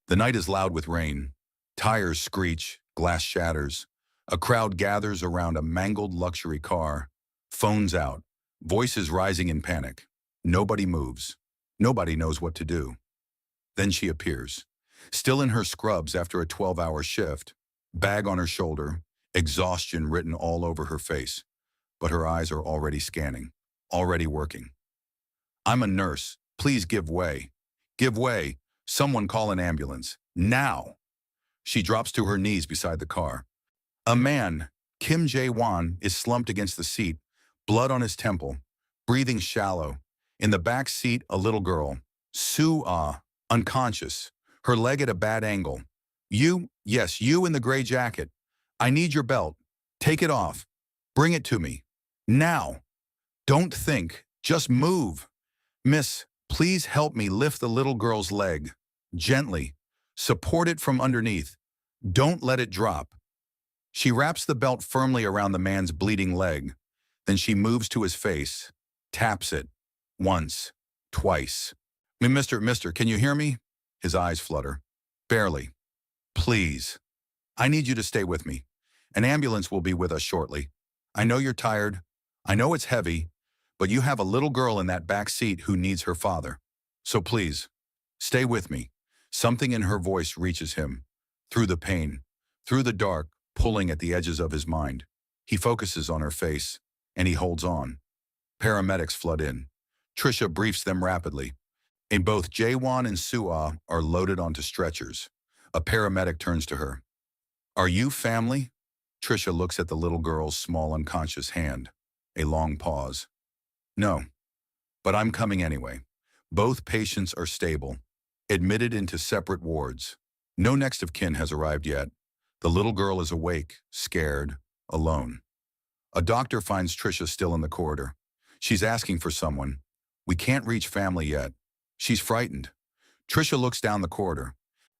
The night is loud with rain. Tires screech, glass shatters. A crowd gathers around a mangled luxury car. Phones out, voices rising in panic. Nobody moves. Nobody knows what to do. Then she appears, still in her scrubs after a 12-hour shift, bag on her shoulder, exhaustion written all over her face. But her eyes are already scanning, already working. "I'm a nurse. Please give way. Give way. Someone call an ambulance. Now." She drops to her knees beside the car. A man, Kim Jae-Won, is slumped against the seat, blood on his temple, breathing shallow. In the back seat, a little girl, Soo-Ah, unconscious, her leg at a bad angle. "You, yes, you in the gray jacket. I need your belt. Take it off. Bring it to me. Now. Don't think. Just move. Miss, please help me lift the little girl's leg. Gently. Support it from underneath. Don't let it drop." She wraps the belt firmly around the man's bleeding leg. Then she moves to his face, taps it. Once. Twice. Mister, can you hear me?" His eyes flutter. "Barely. Please. I need you to stay with me. An ambulance will be with us shortly. I know you're tired. I know it's heavy, but you have a little girl in that back seat who needs her father. So please, stay with me." Something in her voice reaches him. Through the pain, through the dark, pulling at the edges of his mind. He focuses on her face, and he holds on. Paramedics flood in. Trisha briefs them rapidly. And both Jae-Won and Soo-Ah are loaded onto stretchers. A paramedic turns to her. "Are you family?" Trisha looks at the little girl's small unconscious hand. A long pause. "No, but I'm coming anyway." Both patients are stable, admitted into separate wards. No next of kin has arrived yet. The little girl is awake, scared, alone. A doctor finds Trisha still in the corridor. She's asking for someone. "We can't reach family yet." She's frightened. Trisha looks down the corridor,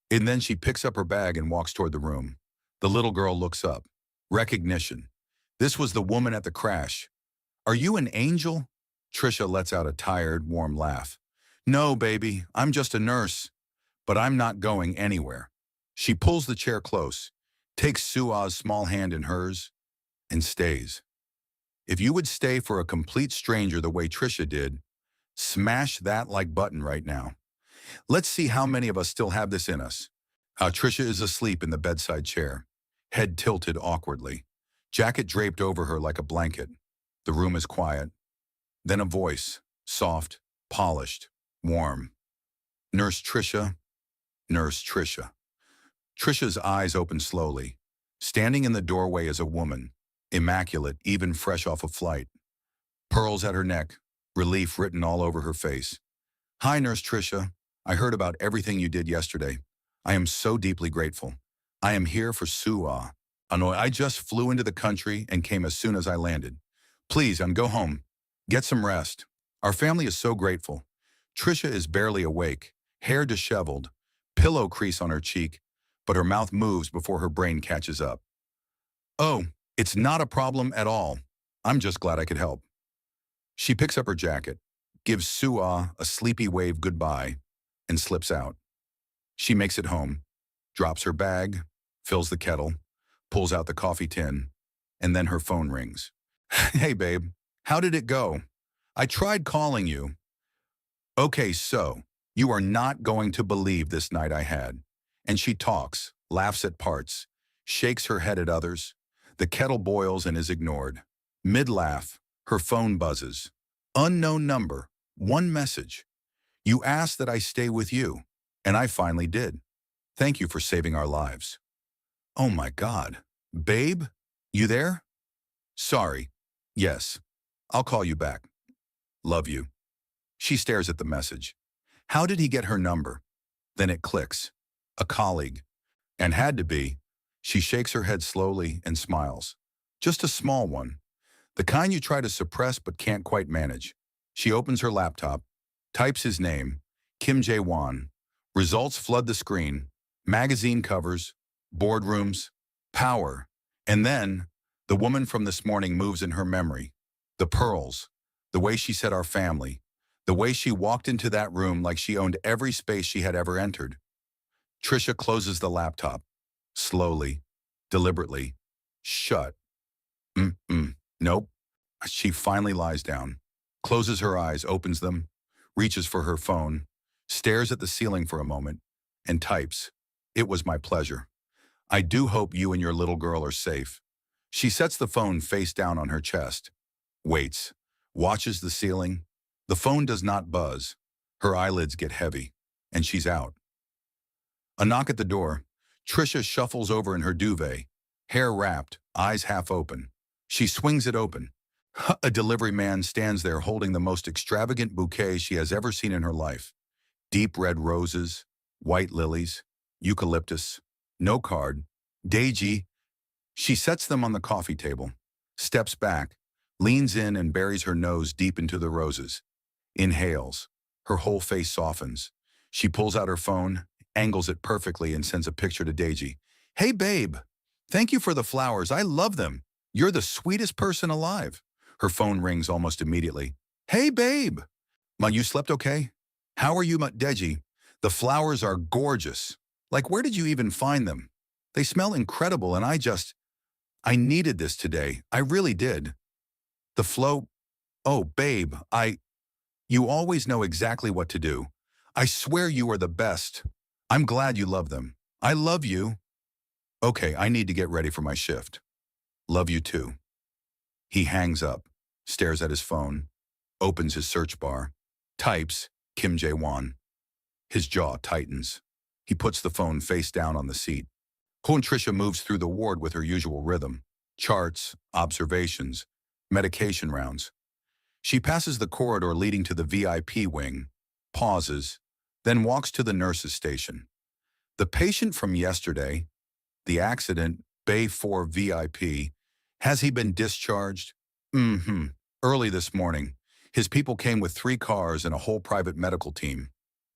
and then she picks up her bag and walks toward the room. The little girl looks up. Recognition. This was the woman at the crash. "Are you an angel?" Trisha lets out a tired, warm laugh. "No, baby, I'm just a nurse. But I'm not going anywhere." She pulls the chair close, takes Soo-Ah's small hand in hers, and stays. If you would stay for a complete stranger the way Trisha did, smash that like button right now. Let's see how many of us still have this in us. Trisha is asleep in the bedside chair, head tilted awkwardly, jacket draped over her like a blanket. The room is quiet. Then a voice, soft, polished, warm. "Nurse Trisha, Nurse Trisha." Trisha's eyes open slowly. Standing in the doorway is a woman, immaculate, even fresh off a flight. Pearls at her neck, relief written all over her face. "Hi, Nurse Trisha. I heard about everything you did yesterday. I am so deeply grateful. I am here for Soo-Ah. I just flew into the country and came as soon as I landed. Please, go home. Get some rest. Our family is so grateful." Trisha is barely awake, hair disheveled, pillow crease on her cheek, but her mouth moves before her brain catches up. "Oh, it's not a problem at all. I'm just glad I could help." She picks up her jacket, gives Soo-Ah a sleepy wave goodbye, and slips out. She makes it home, drops her bag, fills the kettle, pulls out the coffee tin, and then her phone rings. "Hey, babe, how did it go? I tried calling you." "Okay, so, you are not going to believe this night I had." And she talks, laughs at parts, shakes her head at others. The kettle boils and is ignored. Mid-laugh, her phone buzzes. Unknown number, one message. "You asked that I stay with you, and I finally did. Thank you for saving our lives." Oh my God. "Babe, you there?" "Sorry. Yes. I'll call you back. Love you." She stares at the message. How did he get her number? Then it clicks. A colleague. And had to be. She shakes her head slowly and smiles. Just a small one. The kind you try to suppress but can't quite manage. She opens her laptop, types his name, Kim Jae-Won. Results flood the screen. Magazine covers, boardrooms, power. And then, the woman from this morning moves in her memory. The pearls, the way she said our family, the way she walked into that room like she owned every space she had ever entered. Trisha closes the laptop. Slowly, deliberately. Shut. Nope. She finally lies down, closes her eyes, opens them, reaches for her phone, stares at the ceiling for a moment, and types, "It was my pleasure. I do hope you and your little girl are safe." She sets the phone face down on her chest, waits, watches the ceiling. The phone does not buzz. Her eyelids get heavy, and she's out. A knock at the door. Trisha shuffles over in her duvet, hair wrapped, eyes half open. She swings it open. A delivery man stands there holding the most extravagant bouquet she has ever seen in her life. Deep red roses, white lilies, eucalyptus, no card, Daiji. She sets them on the coffee table, steps back, leans in and buries her nose deep into the roses. Inhales. Her whole face softens. She pulls out her phone, angles it perfectly, and sends a picture to Daiji. "Hey, babe. Thank you for the flowers. I love them. You're the sweetest person alive." Her phone rings almost immediately. "Hey, babe. You slept okay? How are you, Deji? The flowers are gorgeous. Like, where did you even find them? They smell incredible, and I needed this today. I really did. The flow, oh, babe, you always know exactly what to do. I swear you are the best. I'm glad you love them. I love you. Okay, I need to get ready for my shift. Love you too." He hangs up, stares at his phone, opens his search bar, types Kim Jae-Won. His jaw tightens. He puts the phone face down on the seat. Trisha moves through the ward with her usual rhythm. Charts, observations, medication rounds. She passes the corridor leading to the VIP wing, pauses, then walks to the nurse's station. The patient from yesterday, the accident, Bay 4 VIP, has he been discharged? Early this morning, his people came with 3 cars and a whole private medical team.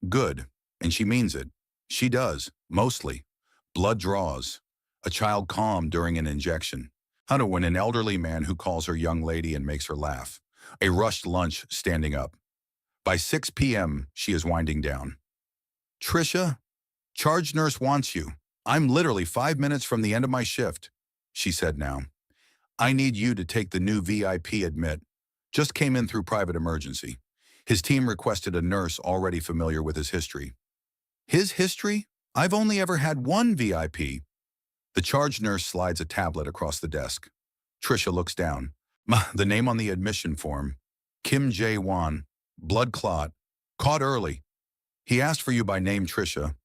Good, and she means it. She does, mostly. Blood draws. A child calmed during an injection. When an elderly man who calls her young lady and makes her laugh. A rushed lunch standing up. By 6 p.m., she is winding down. "Trisha, charge nurse wants you. I'm literally 5 minutes from the end of my shift," she said now. "I need you to take the new VIP admit. Just came in through private emergency." His team requested a nurse already familiar with his history. His history? I've only ever had one VIP. The charge nurse slides a tablet across the desk. Trisha looks down. The name on the admission form. Kim Jae-Won. Blood clot. Caught early. He asked for you by name, Trisha.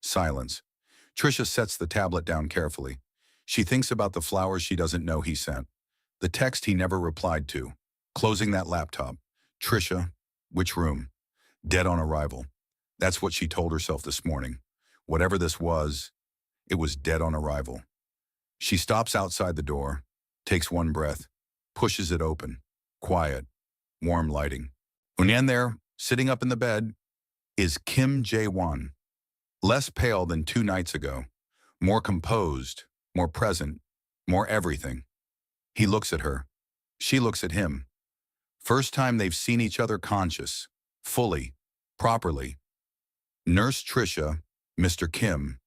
Silence. Trisha sets the tablet down carefully. She thinks about the flowers she doesn't know he sent. The text he never replied to. Closing that laptop. Trisha, which room? Dead on arrival. That's what she told herself this morning. Whatever this was, it was dead on arrival. She stops outside the door, takes one breath, pushes it open. Quiet, warm lighting. And there, sitting up in the bed, is Kim Jae-Won. Less pale than 2 nights ago. More composed, more present, more everything. He looks at her. She looks at him. First time they've seen each other conscious, fully, properly. Nurse Trisha, Mr. Kim.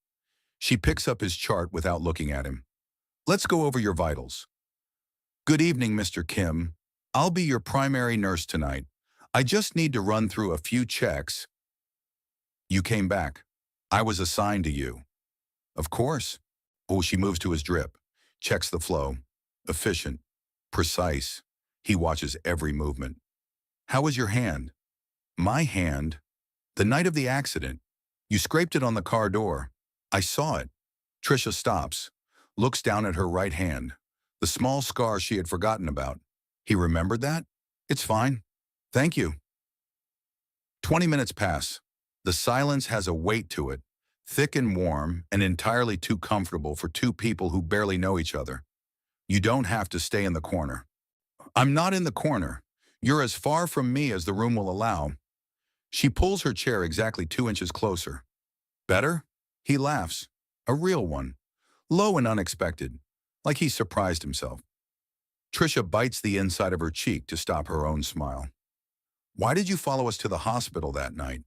She picks up his chart without looking at him. "Let's go over your vitals." "Good evening, Mr. Kim. I'll be your primary nurse tonight. I just need to run through a few checks." "You came back. I was assigned to you." "Of course." She moves to his drip, checks the flow. Efficient, precise. He watches every movement. "How was your hand?" "My hand? The night of the accident. You scraped it on the car door. I saw it." Trisha stops, looks down at her right hand, the small scar she had forgotten about. He remembered that? "It's fine. Thank you." 20 minutes pass. The silence has a weight to it, thick and warm and entirely too comfortable for 2 people who barely know each other. "You don't have to stay in the corner." "I'm not in the corner. You're as far from me as the room will allow." She pulls her chair exactly 2 inches closer. "Better?" He laughs. A real one. Low and unexpected. Like he surprised himself. Trisha bites the inside of her cheek to stop her own smile. "Why did you follow us to the hospital that night?"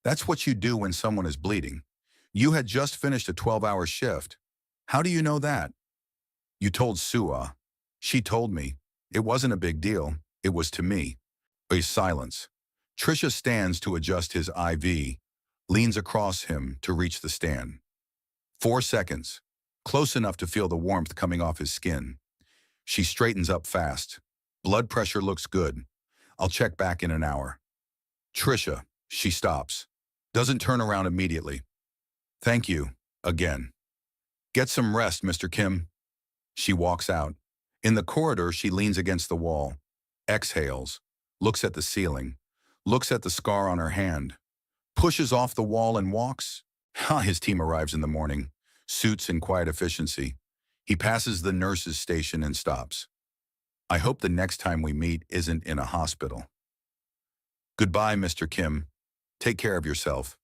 "That's what you do when someone is bleeding. You had just finished a 12-hour shift. How do you know that? You told Soo-Ah. She told me. It wasn't a big deal. It was to me. A silence. Trisha stands to adjust his IV, leans across him to reach the stand. 4 seconds. Close enough to feel the warmth coming off his skin. She straightens up fast. Blood pressure looks good. I'll check back in an hour. Trisha, she stops. Doesn't turn around immediately. Thank you, again. Get some rest, Mr. Kim. She walks out. In the corridor, she leans against the wall, exhales, looks at the ceiling, looks at the scar on her hand, pushes off the wall and walks. His team arrives in the morning, suits in quiet efficiency. He passes the nurse's station and stops. I hope the next time we meet isn't in a hospital. Goodbye, Mr. Kim. Take care of yourself.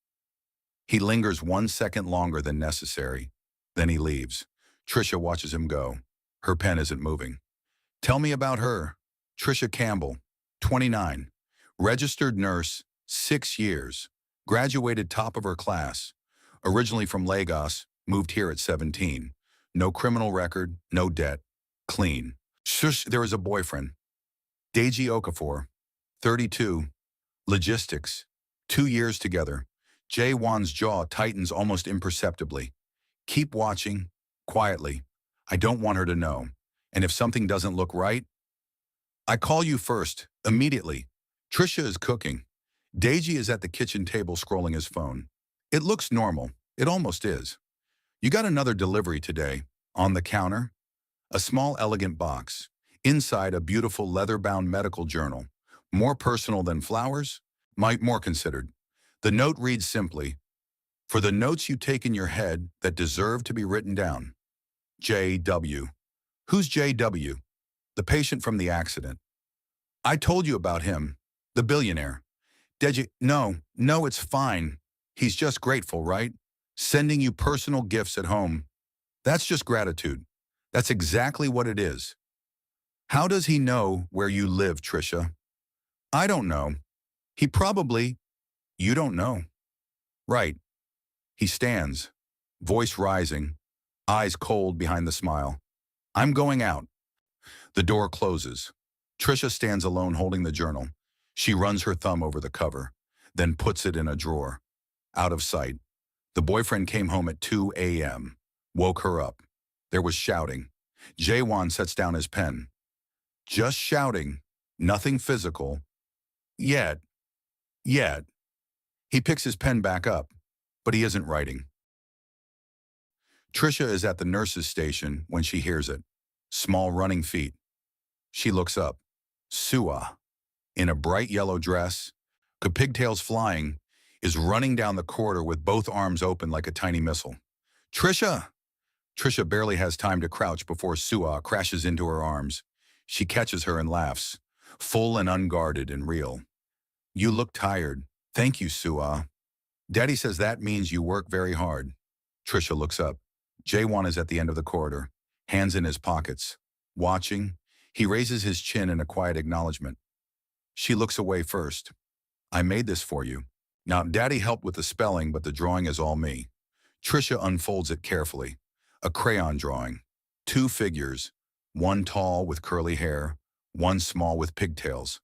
He lingers 1 second longer than necessary. Then he leaves. Trisha watches him go. Her pen isn't moving. Tell me about her. Trisha Campbell, 29. Registered nurse, 6 years. Graduated top of her class. Originally from Lagos, moved here at 17. No criminal record, no debt. Clean. Shush, there is a boyfriend. Deji Okafor, 32. Logistics. 2 years together. Jae-Won's jaw tightens almost imperceptibly. Keep watching, quietly. I don't want her to know. And if something doesn't look right, I call you first, immediately. Trisha is cooking. Deji is at the kitchen table scrolling his phone. It looks normal. It almost is. You got another delivery today. On the counter, a small elegant box. Inside, a beautiful leather-bound medical journal. More personal than flowers? More considered. The note reads simply, for the notes you take in your head that deserve to be written down. J.W. Who's J.W.? The patient from the accident. I told you about him. The billionaire. Deji, no, it's fine. He's just grateful, right? Sending you personal gifts at home. That's just gratitude. That's exactly what it is. How does he know where you live, Trisha? I don't know. He probably... You don't know. Right. He stands, voice rising, eyes cold behind the smile. I'm going out. The door closes. Trisha stands alone holding the journal. She runs her thumb over the cover, then puts it in a drawer. Out of sight. The boyfriend came home at 2 a.m., woke her up. There was shouting. Jae-Won sets down his pen. Just shouting, nothing physical. Yet. He picks his pen back up, but he isn't writing. Trisha is at the nurse's station when she hears it. Small running feet. She looks up. Soo-Ah, in a bright yellow dress, pigtails flying, is running down the corridor with both arms open like a tiny missile. Trisha! Trisha barely has time to crouch before Soo-Ah crashes into her arms. She catches her and laughs, full and unguarded and real. You look tired. Thank you, Soo-Ah. Daddy says that means you work very hard. Trisha looks up. Jae-Won is at the end of the corridor, hands in his pockets. Watching, he raises his chin in a quiet acknowledgement. She looks away first. I made this for you. Now, Daddy helped with the spelling, but the drawing is all me. Trisha unfolds it carefully. A crayon drawing. 2 figures, one tall with curly hair, one small with pigtails.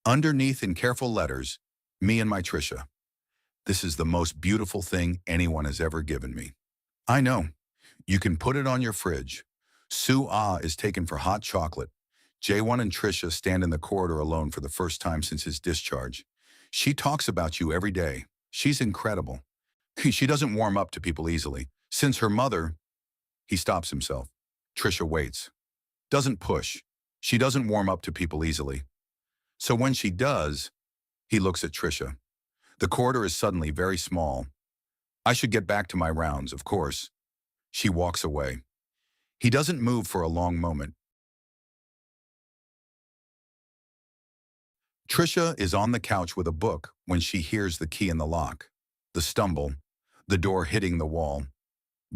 Underneath in careful letters, me and my Trisha. This is the most beautiful thing anyone has ever given me. I know. You can put it on your fridge. Soo-Ah is taken for hot chocolate. Jae-Won and Trisha stand in the corridor alone for the first time since his discharge. She talks about you every day. She's incredible. She doesn't warm up to people easily. Since her mother... He stops himself. Trisha waits. Doesn't push. She doesn't warm up to people easily. So when she does, he looks at Trisha. The corridor is suddenly very small. I should get back to my rounds, of course. She walks away. He doesn't move for a long moment. Trisha is on the couch with a book when she hears the key in the lock. The stumble, the door hitting the wall.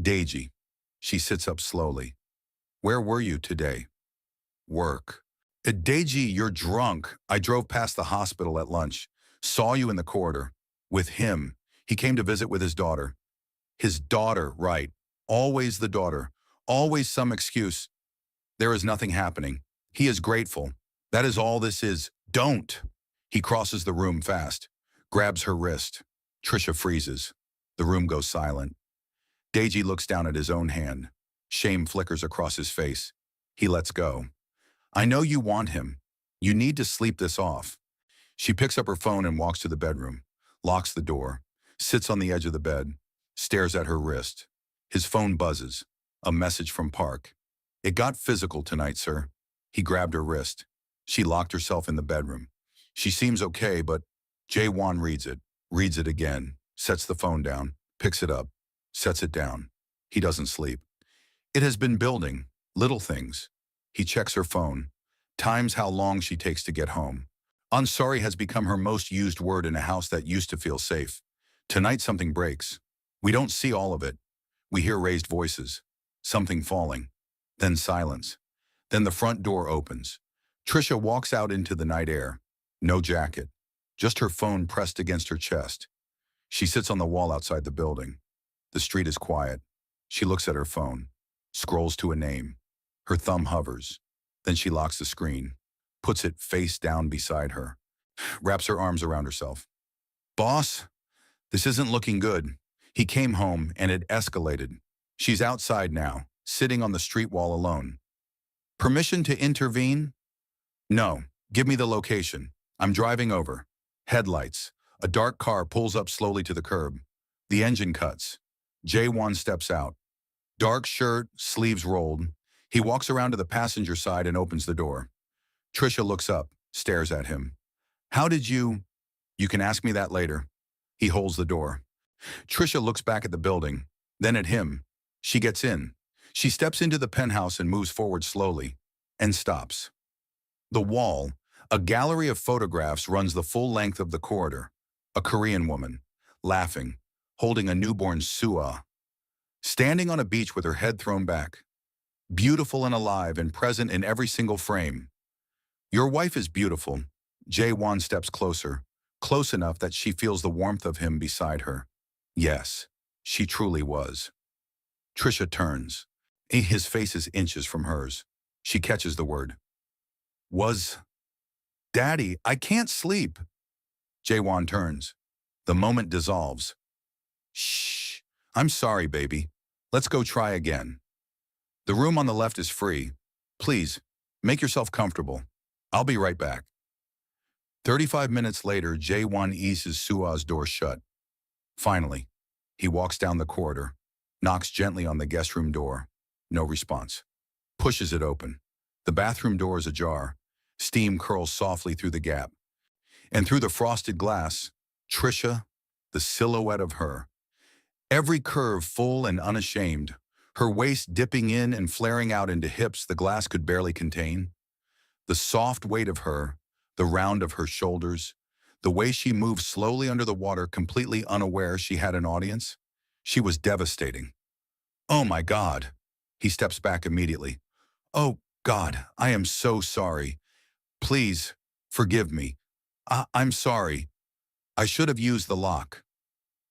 Deji. She sits up slowly. Where were you today? Work. Deji, you're drunk. I drove past the hospital at lunch. Saw you in the corridor. With him. He came to visit with his daughter. His daughter, right. Always the daughter. Always some excuse. There is nothing happening. He is grateful. That is all this is. Don't. He crosses the room fast, grabs her wrist. Trisha freezes. The room goes silent. Deji looks down at his own hand. Shame flickers across his face. He lets go. I know you want him. You need to sleep this off. She picks up her phone and walks to the bedroom, locks the door, sits on the edge of the bed, stares at her wrist. His phone buzzes. A message from Park. It got physical tonight, sir. He grabbed her wrist. She locked herself in the bedroom. She seems okay, but Jae-Won reads it again, sets the phone down, picks it up, sets it down. He doesn't sleep. It has been building, little things. He checks her phone, times how long she takes to get home. I'm sorry has become her most used word in a house that used to feel safe. Tonight something breaks. We don't see all of it. We hear raised voices, something falling, then silence. Then the front door opens. Trisha walks out into the night air. No jacket, just her phone pressed against her chest. She sits on the wall outside the building. The street is quiet. She looks at her phone, scrolls to a name. Her thumb hovers. Then she locks the screen, puts it face down beside her, wraps her arms around herself. Boss, this isn't looking good. He came home and it escalated. She's outside now, sitting on the street wall alone. Permission to intervene? No, give me the location. I'm driving over. Headlights. A dark car pulls up slowly to the curb. The engine cuts. Jae-Won steps out. Dark shirt, sleeves rolled. He walks around to the passenger side and opens the door. Trisha looks up, stares at him. How did you... You can ask me that later. He holds the door. Trisha looks back at the building, then at him. She gets in. She steps into the penthouse and moves forward slowly, and stops. The wall, a gallery of photographs, runs the full length of the corridor. A Korean woman, laughing, holding a newborn Soo-Ah, standing on a beach with her head thrown back. Beautiful and alive and present in every single frame. Your wife is beautiful. Jae-Won steps closer, close enough that she feels the warmth of him beside her. Yes, she truly was. Trisha turns. His face is inches from hers. She catches the word. Was. Daddy, I can't sleep. Jae-Won turns. The moment dissolves. Shh. I'm sorry, baby. Let's go try again. The room on the left is free. Please, make yourself comfortable. I'll be right back. 35 minutes later, Jae-Won eases Soo-Ah's door shut. Finally, he walks down the corridor, knocks gently on the guest room door. No response. Pushes it open. The bathroom door is ajar. Steam curls softly through the gap. And through the frosted glass, Trisha, the silhouette of her. Every curve full and unashamed, her waist dipping in and flaring out into hips the glass could barely contain. The soft weight of her, the round of her shoulders, the way she moved slowly under the water, completely unaware she had an audience. She was devastating. Oh my God. He steps back immediately. Oh God, I am so sorry. Please, forgive me. I'm sorry. I should have used the lock.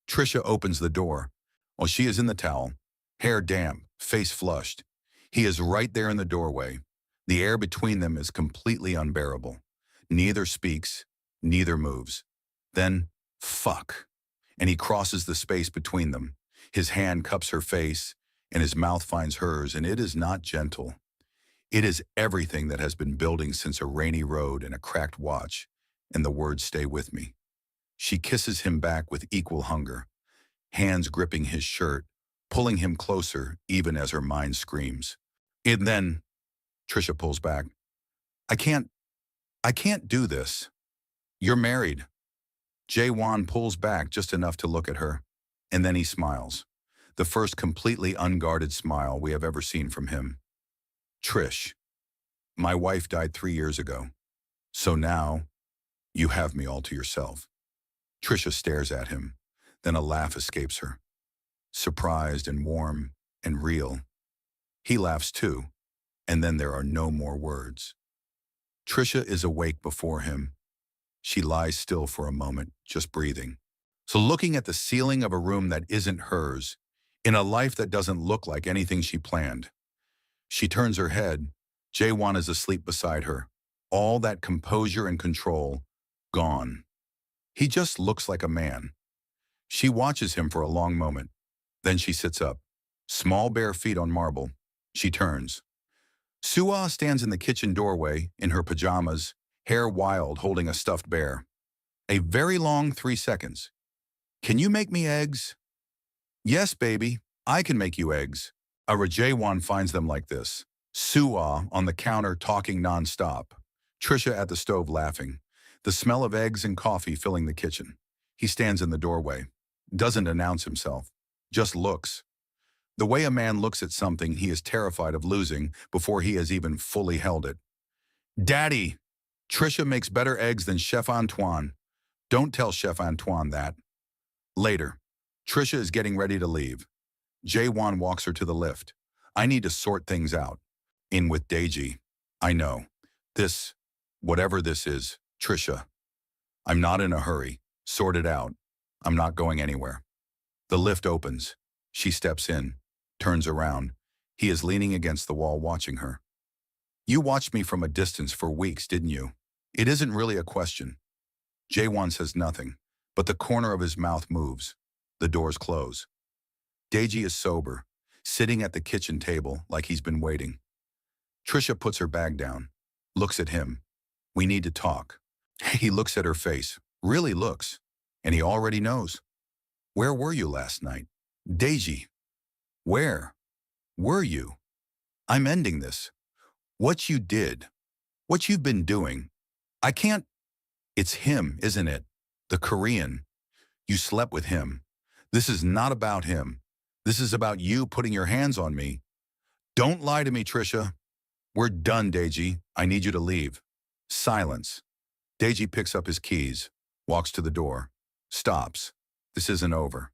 Trisha opens the door. While she is in the towel, hair damp, face flushed. He is right there in the doorway. The air between them is completely unbearable. Neither speaks, neither moves. Then, fuck. And he crosses the space between them. His hand cups her face, and his mouth finds hers, and it is not gentle. It is everything that has been building since a rainy road and a cracked watch, and the words stay with me. She kisses him back with equal hunger, hands gripping his shirt, pulling him closer even as her mind screams. And then, Trisha pulls back. I can't do this. You're married. Jae-Won pulls back just enough to look at her, and then he smiles. The first completely unguarded smile we have ever seen from him. Trish, my wife died 3 years ago, so now you have me all to yourself. Trisha stares at him, then a laugh escapes her. Surprised and warm and real. He laughs too, and then there are no more words. Trisha is awake before him. She lies still for a moment, just breathing. So looking at the ceiling of a room that isn't hers, In a life that doesn't look like anything she planned. She turns her head. Jae-Won is asleep beside her. All that composure and control, gone. He just looks like a man. She watches him for a long moment. Then she sits up. Small bare feet on marble. She turns. Soo-Ah stands in the kitchen doorway, in her pajamas, hair wild, holding a stuffed bear. A very long 3 seconds. Can you make me eggs? Yes, baby, I can make you eggs. Jae-Won finds them like this. Soo-Ah on the counter talking non-stop. Trisha at the stove laughing. The smell of eggs and coffee filling the kitchen. He stands in the doorway. Doesn't announce himself. Just looks. The way a man looks at something he is terrified of losing before he has even fully held it. Daddy! Trisha makes better eggs than Chef Antoine. Don't tell Chef Antoine that. Later. Trisha is getting ready to leave. Jae-Won walks her to the lift. I need to sort things out. In with Daeji. I know. This, whatever this is, Trisha. I'm not in a hurry. Sort it out. I'm not going anywhere. The lift opens. She steps in, turns around. He is leaning against the wall watching her. You watched me from a distance for weeks, didn't you? It isn't really a question. Jae-Won says nothing, but the corner of his mouth moves. The doors close. Daeji is sober, sitting at the kitchen table like he's been waiting. Trisha puts her bag down, looks at him. We need to talk. He looks at her face, really looks, and he already knows. Where were you last night? Daeji. Where were you? I'm ending this. What you did, what you've been doing. I can't. It's him, isn't it? The Korean. You slept with him. This is not about him. This is about you putting your hands on me. Don't lie to me, Trisha. We're done, Daeji. I need you to leave. Silence. Daeji picks up his keys, walks to the door, stops. This isn't over.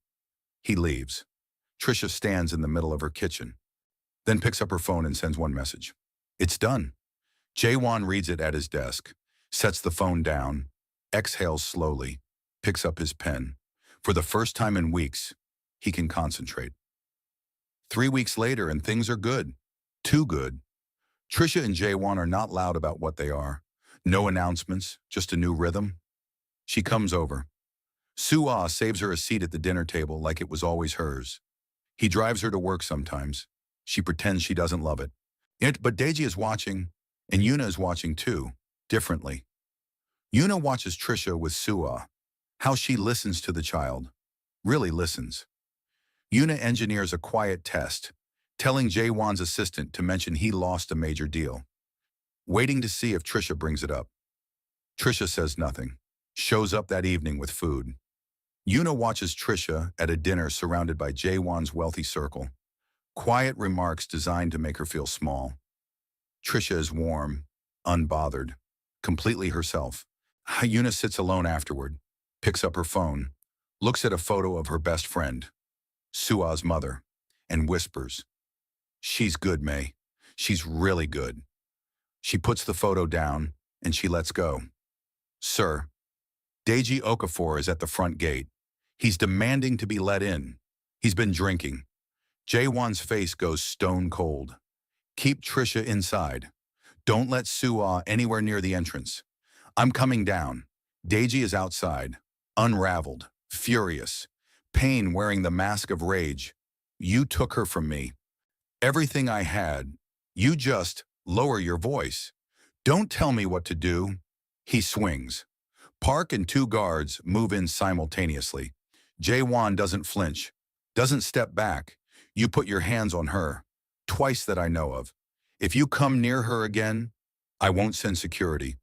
He leaves. Trisha stands in the middle of her kitchen, then picks up her phone and sends one message. It's done. Jae-Won reads it at his desk, sets the phone down, exhales slowly, picks up his pen. For the first time in weeks, he can concentrate. 3 weeks later and things are good. Too good. Trisha and Jae-Won are not loud about what they are. No announcements, just a new rhythm. She comes over. Soo-Ah saves her a seat at the dinner table like it was always hers. He drives her to work sometimes. She pretends she doesn't love it. But Daeji is watching, and Yuna is watching too, differently. Yuna watches Trisha with Soo-Ah, how she listens to the child, really listens. Yuna engineers a quiet test, telling Jae-Won's assistant to mention he lost a major deal, waiting to see if Trisha brings it up. Trisha says nothing, shows up that evening with food. Yuna watches Trisha at a dinner surrounded by Jae-Won's wealthy circle. Quiet remarks designed to make her feel small. Trisha is warm, unbothered, completely herself. Yuna sits alone afterward, picks up her phone, looks at a photo of her best friend, Soo-Ah's mother, and whispers, "She's good, May. She's really good." She puts the photo down, and she lets go. Sir, Daeji Okafor is at the front gate. He's demanding to be let in. He's been drinking. Jae-Won's face goes stone cold. Keep Trisha inside. Don't let Soo-Ah anywhere near the entrance. I'm coming down. Daeji is outside, unraveled, furious, pain wearing the mask of rage. You took her from me. Everything I had. You just lower your voice. Don't tell me what to do. He swings. Park and 2 guards move in simultaneously. Jae-Won doesn't flinch, doesn't step back. You put your hands on her, twice that I know of. If you come near her again, I won't send security.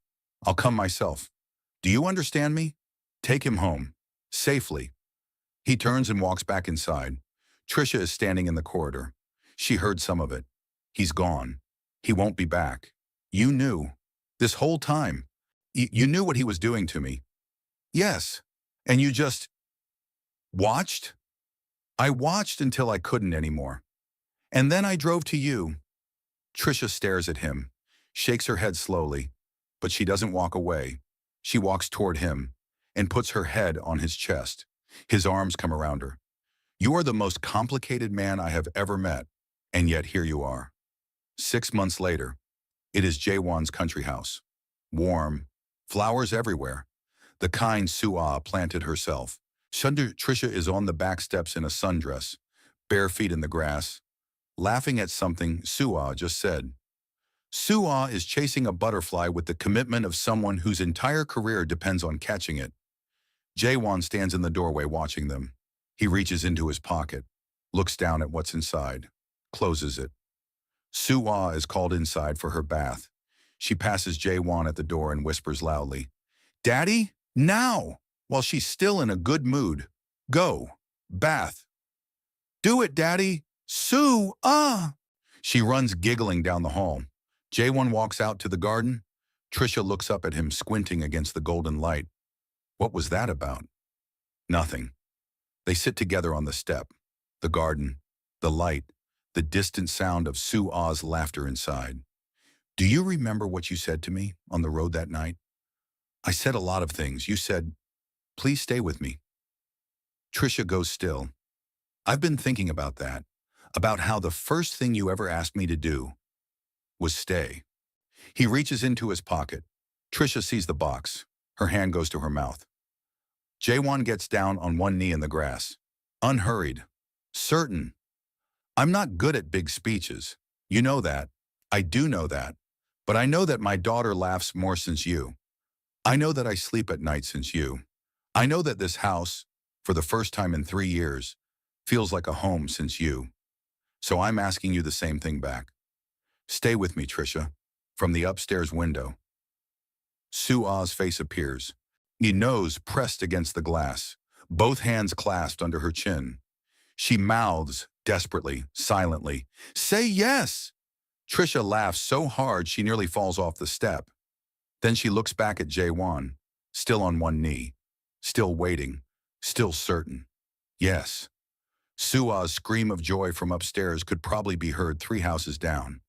I'll come myself. Do you understand me? Take him home, safely. He turns and walks back inside. Trisha is standing in the corridor. She heard some of it. He's gone. He won't be back. You knew. This whole time. You knew what he was doing to me. Yes. And you just watched? I watched until I couldn't anymore. And then I drove to you. Trisha stares at him, shakes her head slowly, but she doesn't walk away. She walks toward him and puts her head on his chest. His arms come around her. You are the most complicated man I have ever met, and yet here you are. 6 months later, it is Jae-Won's country house. Warm, flowers everywhere, the kind Soo-Ah planted herself. Trisha is on the back steps in a sundress, bare feet in the grass, laughing at something Soo-Ah just said. Soo-Ah is chasing a butterfly with the commitment of someone whose entire career depends on catching it. Jae-Won stands in the doorway watching them. He reaches into his pocket, looks down at what's inside, closes it. Soo-Ah is called inside for her bath. She passes Jae-Won at the door and whispers loudly, "Daddy, now!" While she's still in a good mood. "Go, bath." "Do it, Daddy." "Soo-Ah!" She runs giggling down the hall. Jae-Won walks out to the garden. Trisha looks up at him, squinting against the golden light. What was that about? Nothing. They sit together on the step. The garden, the light, the distant sound of Soo-Ah's laughter inside. "Do you remember what you said to me on the road that night?" "I said a lot of things. You said, 'Please stay with me.'" Trisha goes still. "I've been thinking about that, about how the first thing you ever asked me to do was stay." He reaches into his pocket. Trisha sees the box. Her hand goes to her mouth. Jae-Won gets down on one knee in the grass. Unhurried. Certain. "I'm not good at big speeches. You know that. I do know that. But I know that my daughter laughs more since you. I know that I sleep at night since you. I know that this house, for the first time in 3 years, feels like a home since you. So I'm asking you the same thing back. Stay with me, Trisha." From the upstairs window, Soo-Ah's face appears. Her nose pressed against the glass, both hands clasped under her chin. She mouths, desperately, silently, "Say yes!" Trisha laughs so hard she nearly falls off the step. Then she looks back at Jae-Won, still on one knee, still waiting, still certain. Yes. Soo-Ah's scream of joy from upstairs could probably be heard 3 houses down.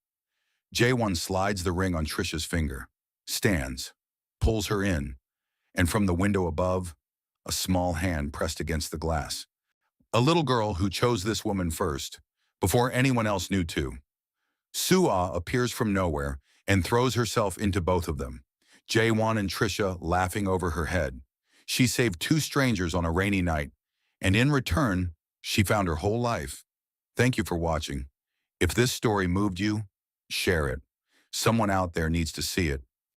Jae-Won slides the ring on Trisha's finger, stands, pulls her in, and from the window above, a small hand pressed against the glass. A little girl who chose this woman first, before anyone else knew to. Soo-Ah appears from nowhere and throws herself into both of them. Jae-Won and Trisha laughing over her head. She saved 2 strangers on a rainy night, and in return, she found her whole life. Thank you for watching. If this story moved you, share it. Someone out there needs to see it.